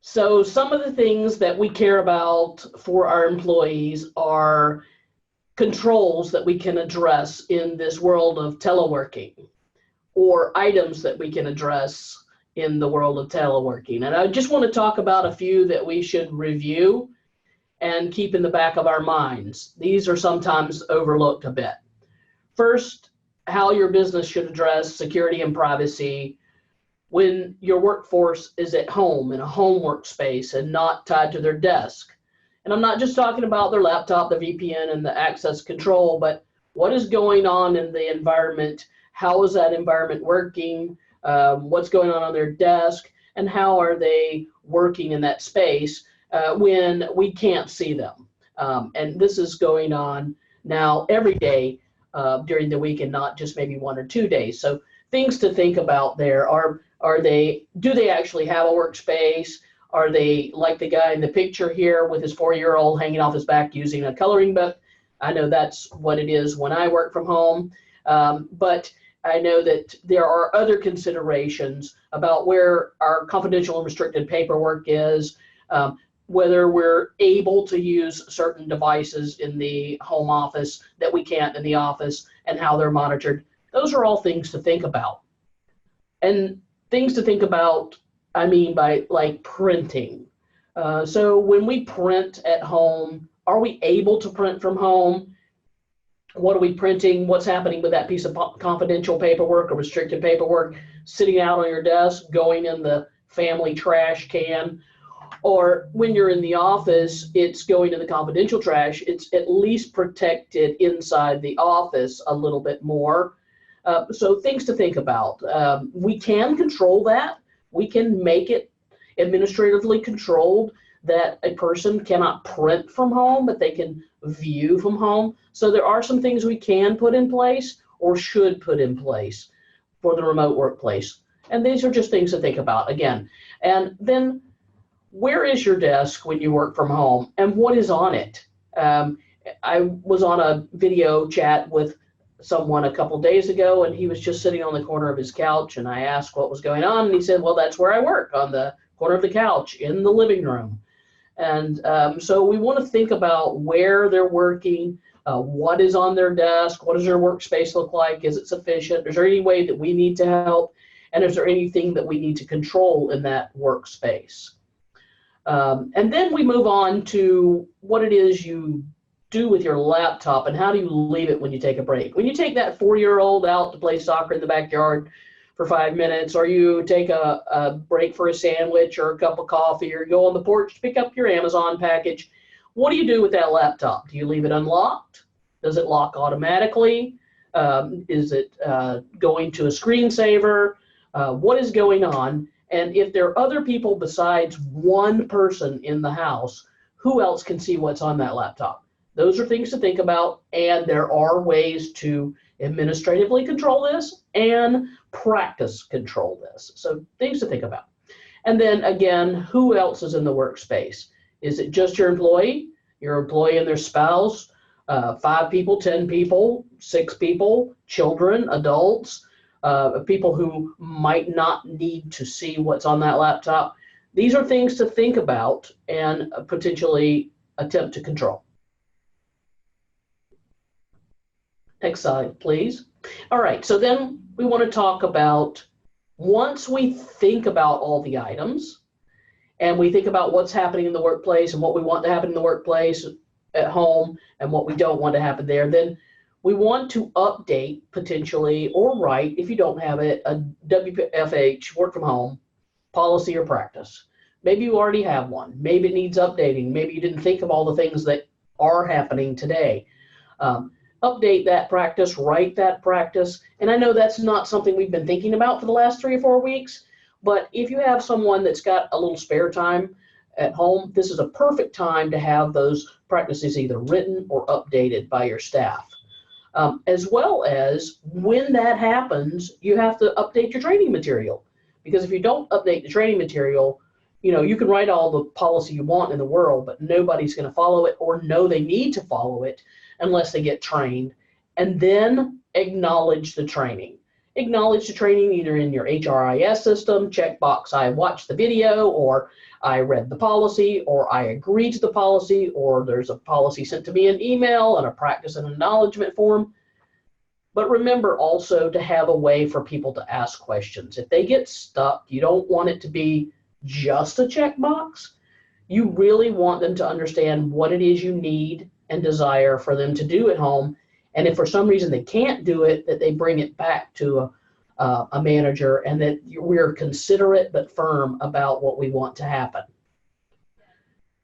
So some of the things that we care about for our employees are controls that we can address in this world of teleworking, or items that we can address in the world of teleworking. And I just want to talk about a few that we should review and keep in the back of our minds. These are sometimes overlooked a bit. First, how your business should address security and privacy when your workforce is at home in a home workspace and not tied to their desk. And I'm not just talking about their laptop, the VPN, and the access control, but what is going on in the environment? How is that environment working? What's going on their desk? And how are they working in that space when we can't see them? And this is going on now every day during the week and not just maybe 1 or 2 days. So things to think about there do they actually have a workspace? Are they like the guy in the picture here with his 4-year-old hanging off his back using a coloring book? I know that's what it is when I work from home. But I know that there are other considerations about where our confidential and restricted paperwork is, whether we're able to use certain devices in the home office that we can't in the office, and how they're monitored. Those are all things to think about. And things to think about, I mean by like printing. So when we print at home, are we able to print from home? What are we printing? What's happening with that piece of confidential paperwork or restricted paperwork sitting out on your desk, going in the family trash can? Or when you're in the office, it's going to the confidential trash. It's at least protected inside the office a little bit more. So things to think about. We can control that. We can make it administratively controlled that a person cannot print from home, but they can view from home. So there are some things we can put in place or should put in place for the remote workplace. And these are just things to think about again. And then where is your desk when you work from home and what is on it? I was on a video chat with someone a couple days ago, and he was just sitting on the corner of his couch, and I asked what was going on, and he said, well, that's where I work, on the corner of the couch in the living room. And so we want to think about where they're working, what is on their desk, what does their workspace look like, is it sufficient, is there any way that we need to help, and is there anything that we need to control in that workspace? And then we move on to what it is you do with your laptop and how do you leave it when you take a break. When you take that 4-year-old out to play soccer in the backyard for 5 minutes, or you take a break for a sandwich or a cup of coffee, or go on the porch to pick up your Amazon package, what do you do with that laptop? Do you leave it unlocked? Does it lock automatically? Is it going to a screensaver? What is going on? And if there are other people besides one person in the house, who else can see what's on that laptop? Those are things to think about, and there are ways to administratively control this and practice control this. So things to think about. And then again, who else is in the workspace? Is it just your employee and their spouse, 5 people, 10 people, 6 people, children, adults, people who might not need to see what's on that laptop? These are things to think about and potentially attempt to control. Next slide, please. All right, so then we want to talk about, once we think about all the items and we think about what's happening in the workplace and what we want to happen in the workplace, at home, and what we don't want to happen there, then we want to update potentially, or write, if you don't have it, a WFH, work from home, policy or practice. Maybe you already have one. Maybe it needs updating. Maybe you didn't think of all the things that are happening today. Update that practice, write that practice. And I know that's not something we've been thinking about for the last 3 or 4 weeks, but if you have someone that's got a little spare time at home, this is a perfect time to have those practices either written or updated by your staff. As well as when that happens, you have to update your training material. Because if you don't update the training material, you can write all the policy you want in the world, but nobody's going to follow it or know they need to follow it unless they get trained. And then acknowledge the training. acknowledge the training either in your HRIS system, checkbox I watched the video, or I read the policy, or I agree to the policy, or there's a policy sent to me in email and a practice and acknowledgement form. But remember also to have a way for people to ask questions. If they get stuck, you don't want it to be just a checkbox. You really want them to understand what it is you need and desire for them to do at home. And if for some reason they can't do it, that they bring it back to a manager, and that we're considerate but firm about what we want to happen.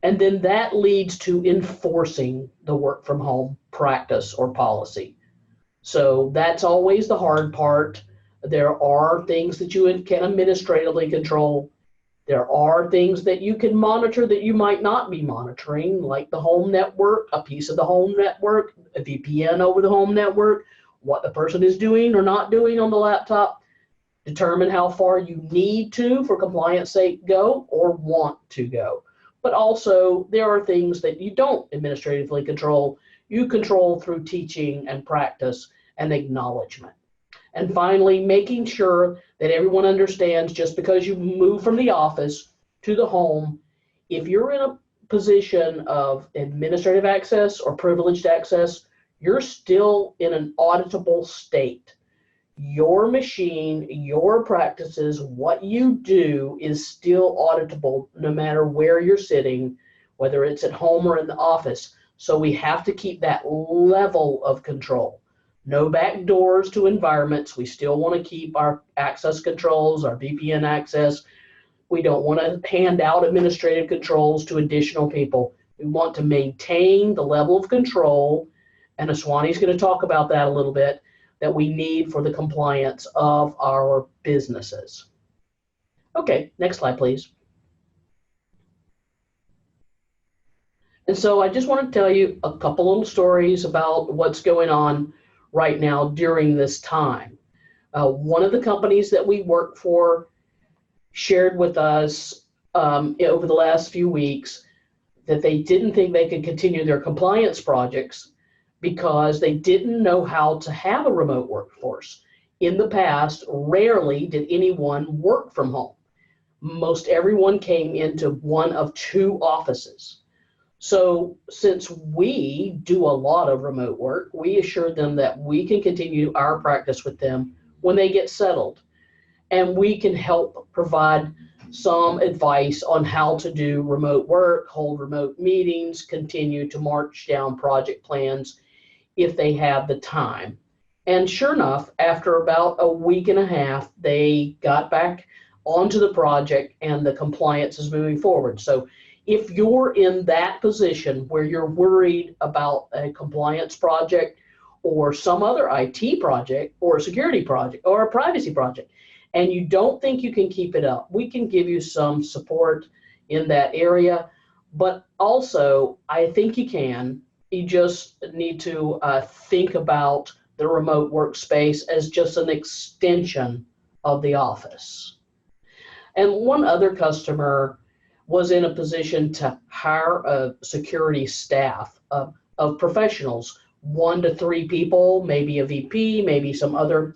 And then that leads to enforcing the work from home practice or policy. So that's always the hard part. There are things that you can administratively control. There are things that you can monitor that you might not be monitoring, like the home network, a piece of the home network, a VPN over the home network, what the person is doing or not doing on the laptop. Determine how far you need to, for compliance sake, go or want to go. But also, there are things that you don't administratively control. You control through teaching and practice and acknowledgement. And finally, making sure that everyone understands, just because you move from the office to the home, if you're in a position of administrative access or privileged access, you're still in an auditable state. Your machine, your practices, what you do is still auditable no matter where you're sitting, whether it's at home or in the office. So we have to keep that level of control. No back doors to environments. We still want to keep our access controls, our VPN access. We don't want to hand out administrative controls to additional people. We want to maintain the level of control, and Aswani's going to talk about that a little bit, that we need for the compliance of our businesses. Okay, next slide, please. And so I just want to tell you a couple little stories about what's going on right now during this time. One of the companies that we work for shared with us over the last few weeks that they didn't think they could continue their compliance projects because they didn't know how to have a remote workforce. In the past, rarely did anyone work from home. Most everyone came into one of two offices. So since we do a lot of remote work, we assured them that we can continue our practice with them when they get settled. And we can help provide some advice on how to do remote work, hold remote meetings, continue to march down project plans if they have the time. And sure enough, after about a week and a half, they got back onto the project and the compliance is moving forward. So if you're in that position where you're worried about a compliance project or some other IT project or a security project or a privacy project, and you don't think you can keep it up, we can give you some support in that area. But also, I think you can. You just need to think about the remote workspace as just an extension of the office. And one other customer was in a position to hire a security staff of professionals, 1 to 3 people, maybe a VP, maybe some other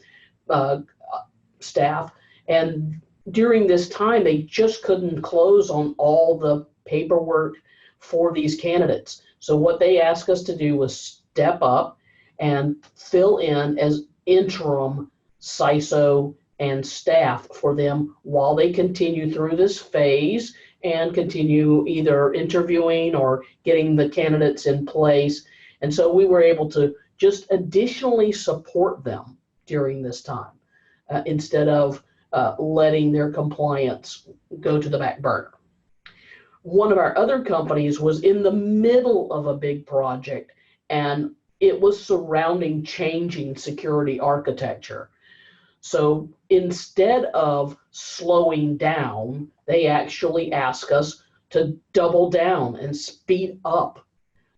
staff. And during this time, they just couldn't close on all the paperwork for these candidates. So what they asked us to do was step up and fill in as interim CISO and staff for them while they continue through this phase and continue either interviewing or getting the candidates in place. And so we were able to just additionally support them during this time instead of letting their compliance go to the back burner. One of our other companies was in the middle of a big project, and it was surrounding changing security architecture. So instead of slowing down, they actually asked us to double down and speed up.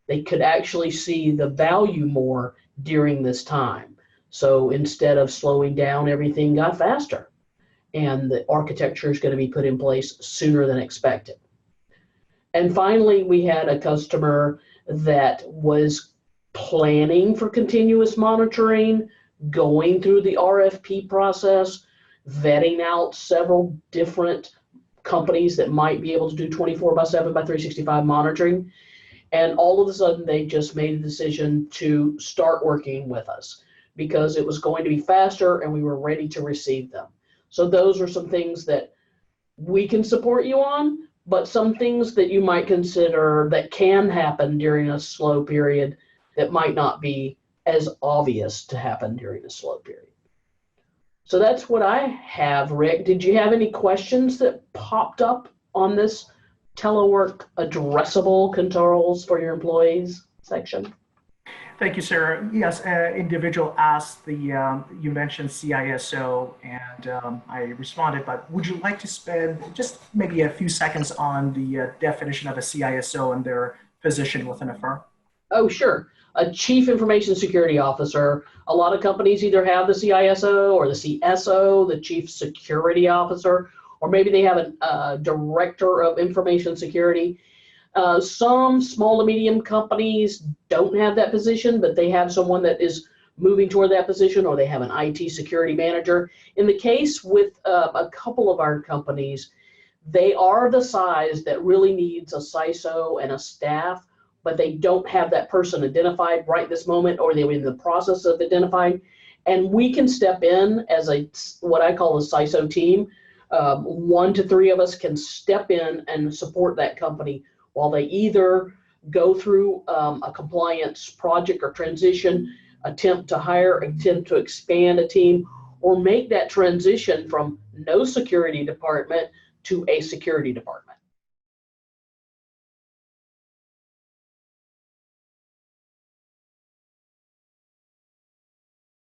They could actually see the value more during this time. So instead of slowing down, everything got faster, and the architecture is going to be put in place sooner than expected. And finally, we had a customer that was planning for continuous monitoring, going through the RFP process, vetting out several different companies that might be able to do 24/7 by 365 monitoring. And all of a sudden, they just made a decision to start working with us because it was going to be faster and we were ready to receive them. So those are some things that we can support you on, but some things that you might consider that can happen during a slow period that might not be as obvious to happen during a slow period. So that's what I have, Rick. Did you have any questions that popped up on this telework addressable controls for your employees section? Thank you, Sarah. Yes, individual asked you mentioned CISO, and I responded, but would you like to spend just maybe a few seconds on the definition of a CISO and their position within a firm? Oh, sure. A Chief Information Security Officer. A lot of companies either have the CISO or the CSO, the Chief Security Officer, or maybe they have a Director of Information Security. Some small to medium companies don't have that position, but they have someone that is moving toward that position, or they have an IT security manager. In the case with a couple of our companies, they are the size that really needs a CISO and a staff, but they don't have that person identified right this moment, or they're in the process of identifying. And we can step in as what I call a CISO team. 1 to 3 of us can step in and support that company while they either go through a compliance project or transition, attempt to hire, attempt to expand a team, or make that transition from no security department to a security department.